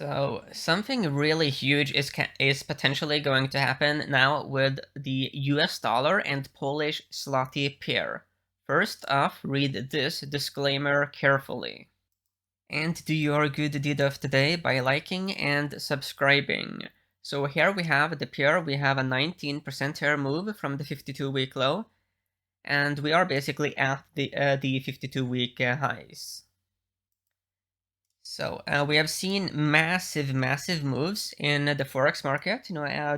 So something really huge is potentially going to happen now with the US dollar and Polish Zloty pair. First off, read this disclaimer carefully. And do your good deed of today by liking and subscribing. So here we have the pair, we have a 19% here move from the 52-week low, and we are basically at the 52-week highs. So we have seen massive moves in the forex market,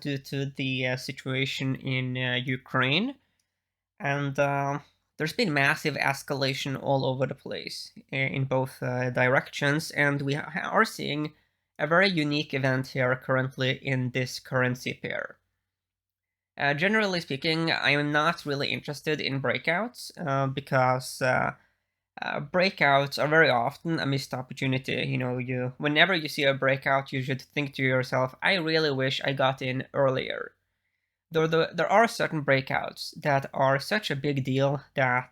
due to the situation in Ukraine, and there's been massive escalation all over the place in both directions, and we are seeing a very unique event here currently in this currency pair. Generally speaking, I am not really interested in breakouts because breakouts are very often a missed opportunity. Whenever you see a breakout, you should think to yourself, I really wish I got in earlier. Though there are certain breakouts that are such a big deal that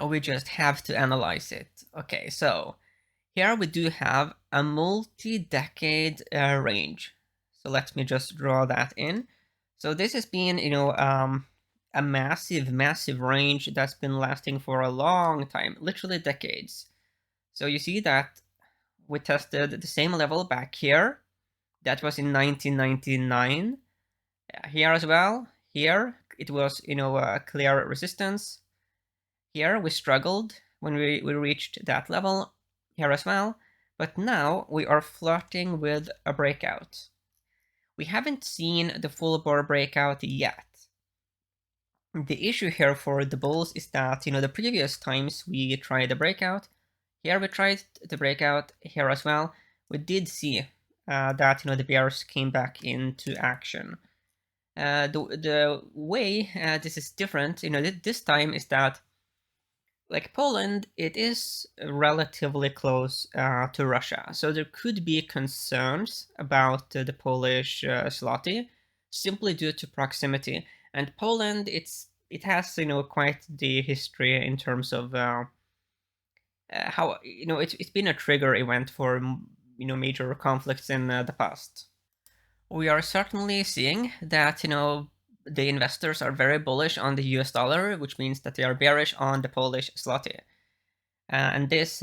we just have to analyze it. Okay, so here we do have a multi-decade range. So let me just draw that in. So this has been, a massive range that's been lasting for a long time, literally decades. So you see that we tested the same level back here. That was in 1999. Here as well. Here it was, a clear resistance. Here we struggled when we reached that level. Here as well. But now we are flirting with a breakout. We haven't seen the full bore breakout yet. The issue here for the bulls is that, the previous times we tried the breakout, here we tried the breakout, here as well, we did see that, the bears came back into action. The way this is different, this time is that, like Poland, it is relatively close to Russia. So there could be concerns about the Polish zloty simply due to proximity. And Poland, it has quite the history in terms of how it's been a trigger event for major conflicts in the past. We are certainly seeing that the investors are very bullish on the US dollar, which means that they are bearish on the Polish zloty. And this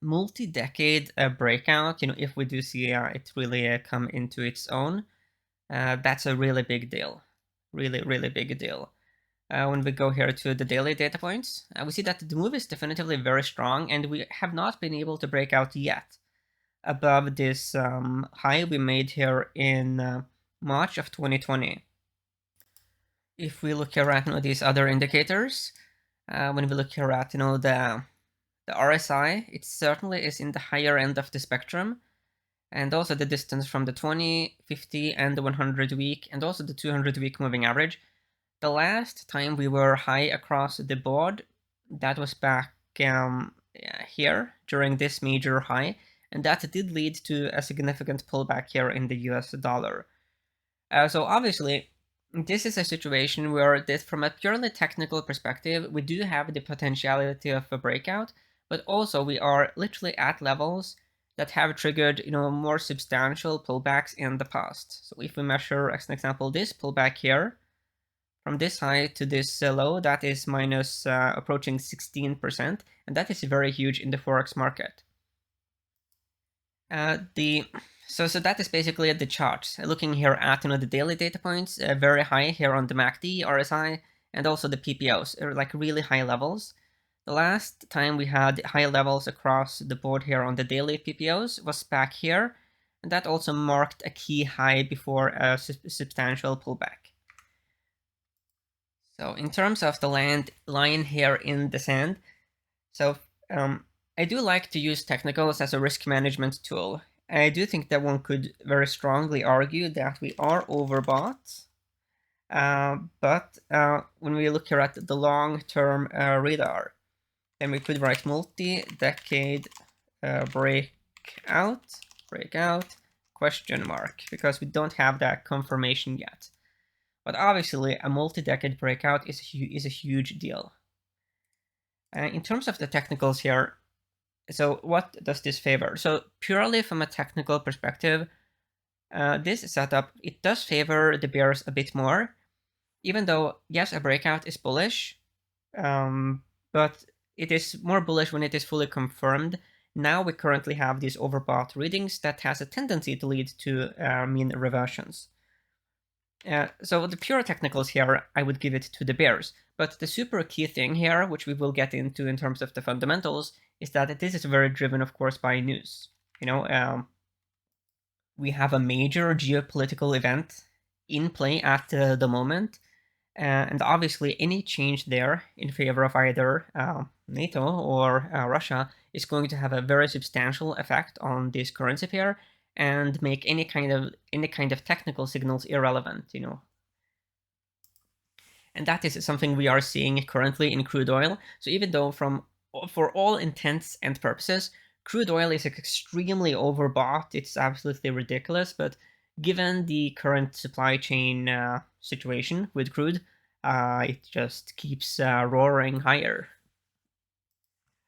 multi-decade breakout, if we do see it really come into its own, that's a really big deal. Really big deal. When we go here to the daily data points, we see that the move is definitively very strong, and we have not been able to break out yet above this high we made here in March of 2020. If we look here at these other indicators, when we look here at the RSI, it certainly is in the higher end of the spectrum, and also the distance from the 20, 50, and the 100 week, and also the 200 week moving average. The last time we were high across the board, that was back here during this major high, and that did lead to a significant pullback here in the US dollar. So obviously, this is a situation where from a purely technical perspective, we do have the potentiality of a breakout, but also we are literally at levels that have triggered more substantial pullbacks in the past. So if we measure, as an example, this pullback here, from this high to this low, that is minus approaching 16%, and that is very huge in the forex market. So that is basically the charts. Looking here at the daily data points, very high here on the MACD, RSI, and also the PPOs, like really high levels. The last time we had high levels across the board here on the daily PPOs was back here, and that also marked a key high before a substantial pullback. So in terms of the line here in the sand, so I do like to use technicals as a risk management tool. I do think that one could very strongly argue that we are overbought. But when we look here at the long-term radar, then we could write multi-decade breakout, question mark, because we don't have that confirmation yet. But obviously, a multi-decade breakout is a huge deal. In terms of the technicals here, So what does this favor? So purely from a technical perspective, this setup, it does favor the bears a bit more, even though, yes, a breakout is bullish, but it is more bullish when it is fully confirmed. Now we currently have these overbought readings that has a tendency to lead to mean reversions. So the pure technicals here, I would give it to the bears. But the super key thing here, which we will get into in terms of the fundamentals, is that this is very driven, of course, by news. We have a major geopolitical event in play at the moment, and obviously any change there in favor of either NATO or Russia is going to have a very substantial effect on this currency pair and make any kind of technical signals irrelevant. And that is something we are seeing currently in crude oil. So even though for all intents and purposes, crude oil is extremely overbought, it's absolutely ridiculous, but given the current supply chain situation with crude, it just keeps roaring higher.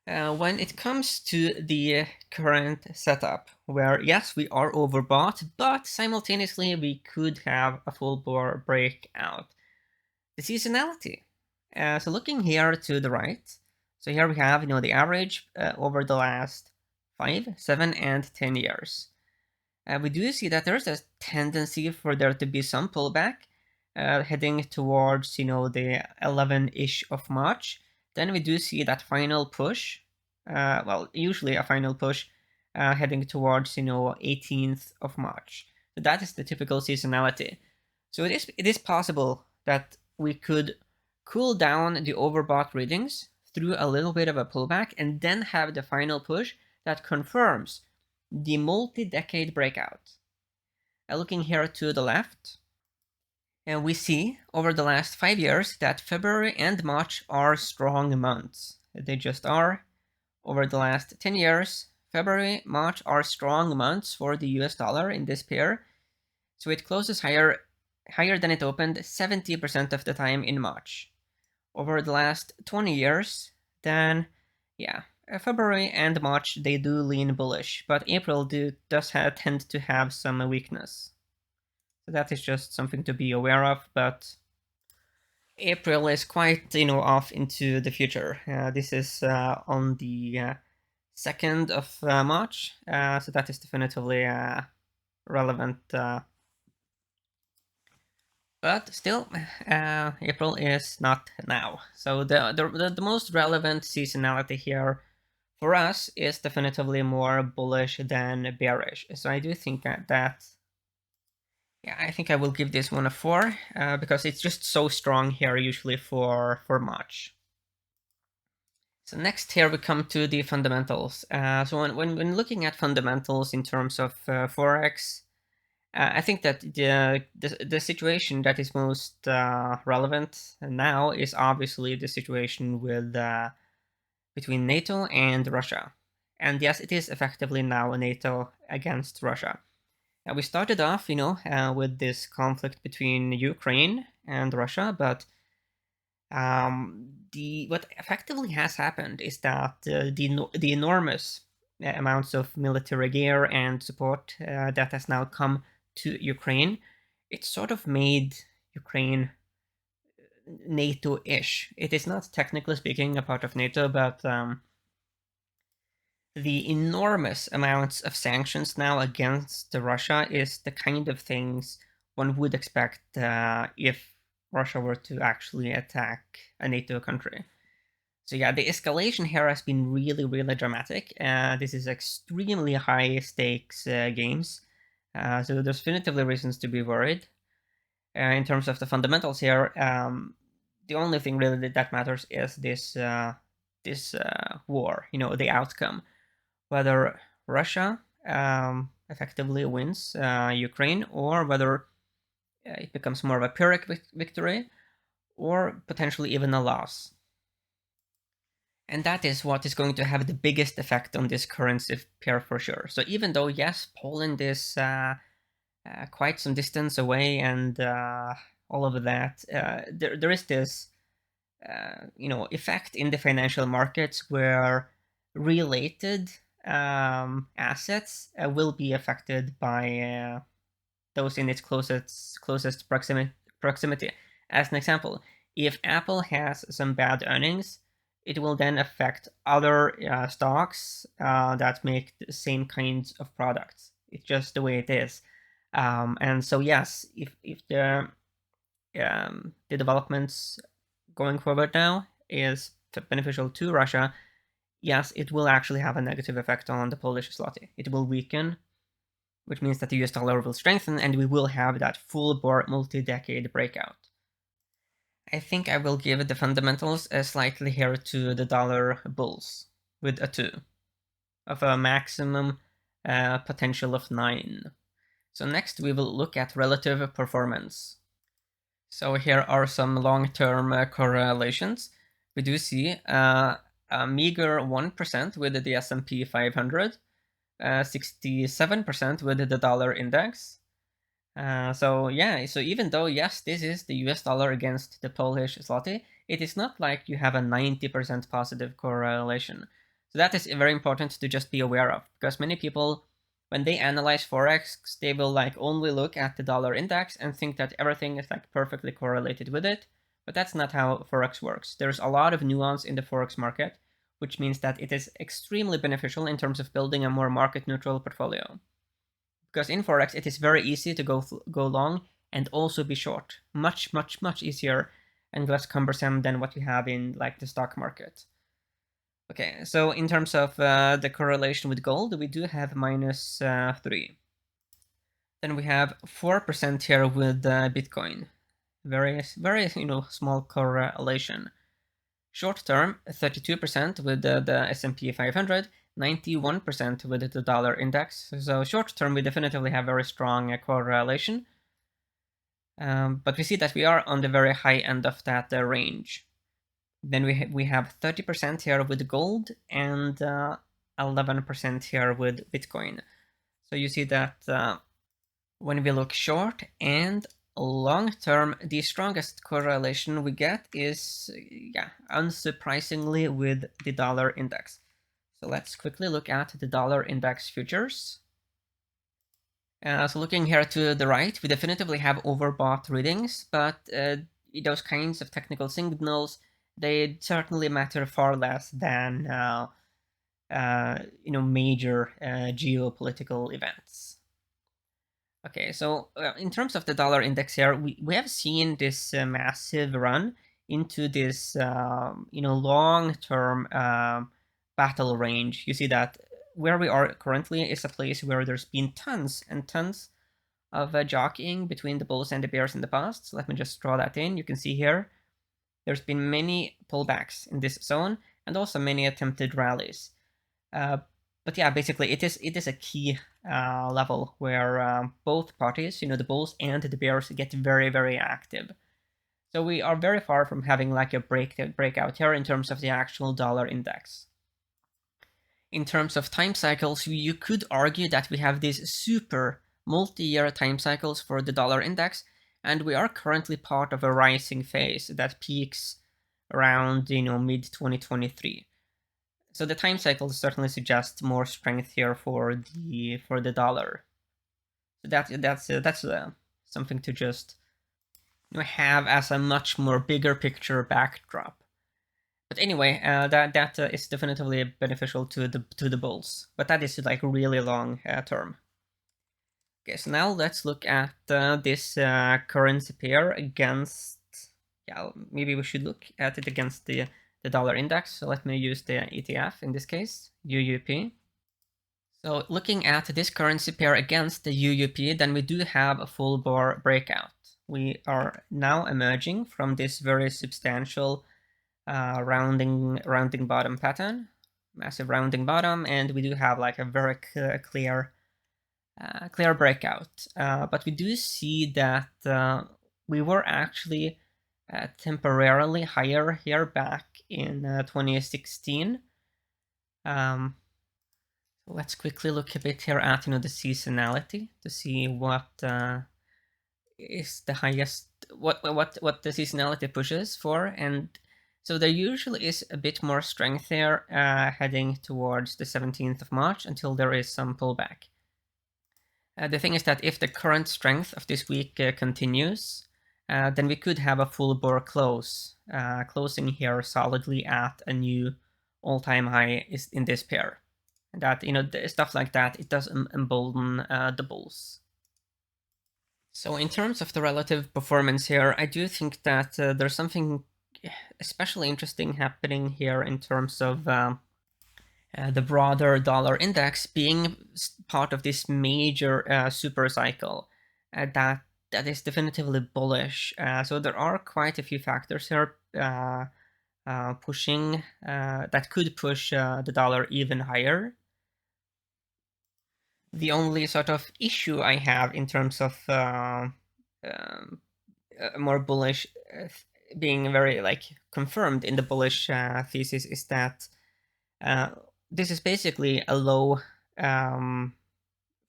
When it comes to the current setup, where yes, we are overbought, but simultaneously we could have a full bore breakout. The seasonality. So looking here to the right, so here we have the average over the last 5, 7, and 10 years. We do see that there's a tendency for there to be some pullback heading towards the 11-ish of March. Then we do see that final push, usually a final push heading towards 18th of March. So that is the typical seasonality. So it is possible that we could cool down the overbought readings through a little bit of a pullback and then have the final push that confirms the multi-decade breakout. Looking here to the left, and we see over the last 5 years that February and March are strong months. They just are. Over the last 10 years, February, March are strong months for the US dollar in this pair. So it closes higher than it opened 70% of the time in March. Over the last 20 years, then February and March they do lean bullish, but April does tend to have some weakness. So that is just something to be aware of, but April is quite off into the future. This is on the 2nd of March, so that is definitively relevant. But still, April is not now. So the most relevant seasonality here for us is definitively more bullish than bearish. So I do think that I think I will give this one a 4 because it's just so strong here usually for March. So next here we come to the fundamentals. So when looking at fundamentals in terms of Forex, I think that the situation that is most relevant now is obviously the situation with between NATO and Russia. And yes, it is effectively now a NATO against Russia. We started off, with this conflict between Ukraine and Russia, but what effectively has happened is that the enormous amounts of military gear and support that has now come to Ukraine, it sort of made Ukraine NATO-ish. It is not technically speaking a part of NATO, but the enormous amounts of sanctions now against Russia is the kind of things one would expect if Russia were to actually attack a NATO country. So yeah, the escalation here has been really, really dramatic. This is extremely high stakes games. So there's definitively reasons to be worried. In terms of the fundamentals here, the only thing really that matters is this war, the outcome. Whether Russia effectively wins Ukraine, or whether it becomes more of a Pyrrhic victory, or potentially even a loss. And that is what is going to have the biggest effect on this currency pair for sure. So even though, yes, Poland is quite some distance away and all of that, there is this effect in the financial markets where related assets will be affected by those in its closest proximity. As an example, if Apple has some bad earnings, it will then affect other stocks that make the same kinds of products. It's just the way it is. And so yes, if the developments going forward now is beneficial to Russia, yes, it will actually have a negative effect on the Polish zloty. It will weaken, which means that the US dollar will strengthen and we will have that full-bore multi-decade breakout. I think I will give the fundamentals slightly here to the dollar bulls with a 2 of a maximum potential of 9. So next we will look at relative performance. So here are some long-term correlations. We do see a meager 1% with the S&P 500, 67% with the dollar index. So even though, yes, this is the US dollar against the Polish zloty, it is not like you have a 90% positive correlation. So that is very important to just be aware of, because many people, when they analyze Forex, they will like only look at the dollar index and think that everything is like perfectly correlated with it. But that's not how Forex works. There's a lot of nuance in the Forex market, which means that it is extremely beneficial in terms of building a more market neutral portfolio. Because in Forex, it is very easy to go long and also be short. Much easier and less cumbersome than what you have in like the stock market. Okay, so in terms of the correlation with gold, we do have minus 3. Then we have 4% here with Bitcoin. Very small correlation. Short term, 32% with the S&P 500, 91% with the dollar index. So short term, we definitely have very strong correlation. But we see that we are on the very high end of that range. Then we have 30% here with gold and 11% here with Bitcoin. So you see that when we look short and long term, the strongest correlation we get is, unsurprisingly, with the dollar index. So let's quickly look at the dollar index futures. So looking here to the right, we definitively have overbought readings, but those kinds of technical signals, they certainly matter far less than major geopolitical events. Okay, so in terms of the dollar index here, we have seen this massive run into this long-term battle range. You see that where we are currently is a place where there's been tons and tons of jockeying between the bulls and the bears in the past. So let me just draw that in. You can see here there's been many pullbacks in this zone and also many attempted rallies. But yeah, basically it is a key level where both parties, the bulls and the bears, get very, very active. So we are very far from having like a breakout here in terms of the actual dollar index. In terms of time cycles, you could argue that we have these super multi-year time cycles for the dollar index, and we are currently part of a rising phase that peaks around mid-2023. So the time cycles certainly suggest more strength here for the dollar. So that's something to just have as a much more bigger picture backdrop. But anyway, that is definitively beneficial to the bulls, but that is like really long term. Okay, so now let's look at this currency pair against. Yeah, maybe we should look at it against the dollar index. So let me use the ETF in this case, UUP. So looking at this currency pair against the UUP, then we do have a full bar breakout. We are now emerging from this very substantial rounding bottom pattern, massive rounding bottom, and we do have like a very clear breakout. But we do see that we were actually temporarily higher here back in 2016. Let's quickly look a bit here at the seasonality to see what is the highest, what the seasonality pushes for, and So there usually is a bit more strength there heading towards the 17th of March until there is some pullback. The thing is that if the current strength of this week continues, then we could have a full bore close, closing here solidly at a new all-time high in this pair. And that, stuff like that, it does embolden the bulls. So in terms of the relative performance here, I do think that there's something especially interesting happening here in terms of the broader dollar index being part of this major super cycle that is definitively bullish. So there are quite a few factors here pushing that could push the dollar even higher. The only sort of issue I have in terms of more bullish being very confirmed in the bullish thesis is that this is basically a low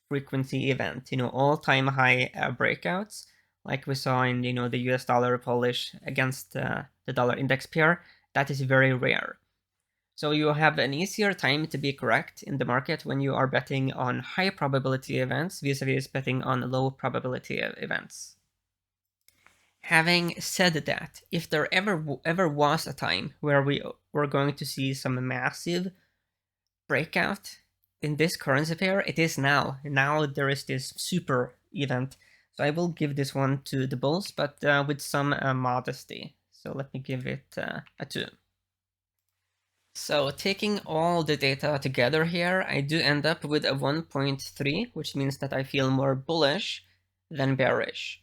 frequency event, all-time high breakouts like we saw in the US dollar Polish against the dollar index pair. That is very rare. So you have an easier time to be correct in the market when you are betting on high probability events vis-a-vis betting on low probability events. Having said that, if there ever was a time where we were going to see some massive breakout in this currency pair, it is now. Now there is this super event. So I will give this one to the bulls, but with some modesty. So let me give it a 2. So taking all the data together here, I do end up with a 1.3, which means that I feel more bullish than bearish.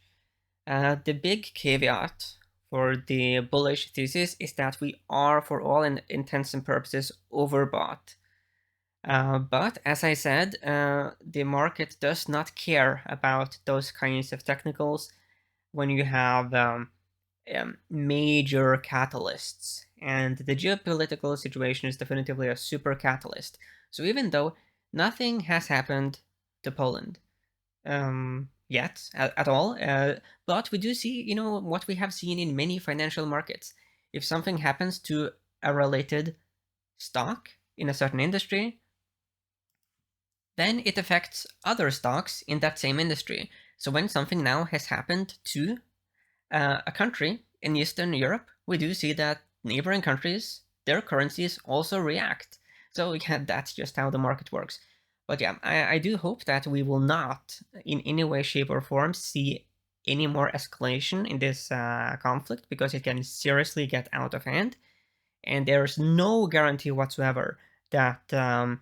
The big caveat for the bullish thesis is that we are, for all intents and purposes, overbought. But as I said, the market does not care about those kinds of technicals when you have major catalysts. And the geopolitical situation is definitively a super catalyst. So even though nothing has happened to Poland yet at all, but we do see, what we have seen in many financial markets. If something happens to a related stock in a certain industry, then it affects other stocks in that same industry. So when something now has happened to a country in Eastern Europe, we do see that neighboring countries, their currencies also react. So yeah, that's just how the market works. But yeah, I do hope that we will not, in any way, shape, or form, see any more escalation in this conflict, because it can seriously get out of hand. And there's no guarantee whatsoever that, so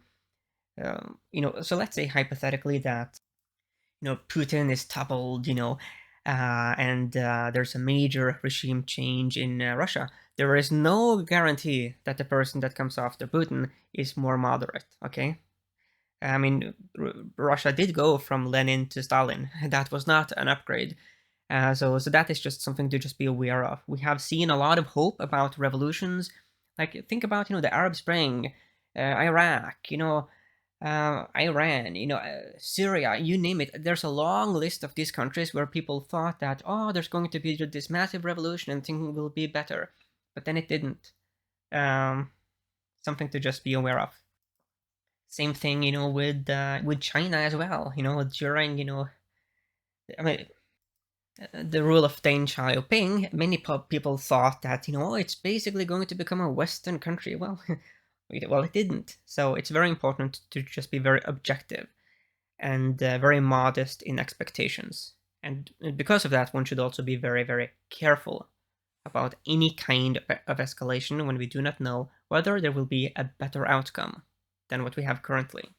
let's say hypothetically that, Putin is toppled, and there's a major regime change in Russia. There is no guarantee that the person that comes after Putin is more moderate, okay? I mean, Russia did go from Lenin to Stalin. That was not an upgrade. So that is just something to just be aware of. We have seen a lot of hope about revolutions. Like, think about, the Arab Spring, Iraq, Iran, Syria, you name it. There's a long list of these countries where people thought that, oh, there's going to be this massive revolution and things will be better. But then it didn't. Something to just be aware of. Same thing, with China as well. During, I mean, the rule of Deng Xiaoping, many people thought that, it's basically going to become a Western country. Well, it didn't. So it's very important to just be very objective and very modest in expectations. And because of that, one should also be very, very careful about any kind of escalation when we do not know whether there will be a better outcome than what we have currently.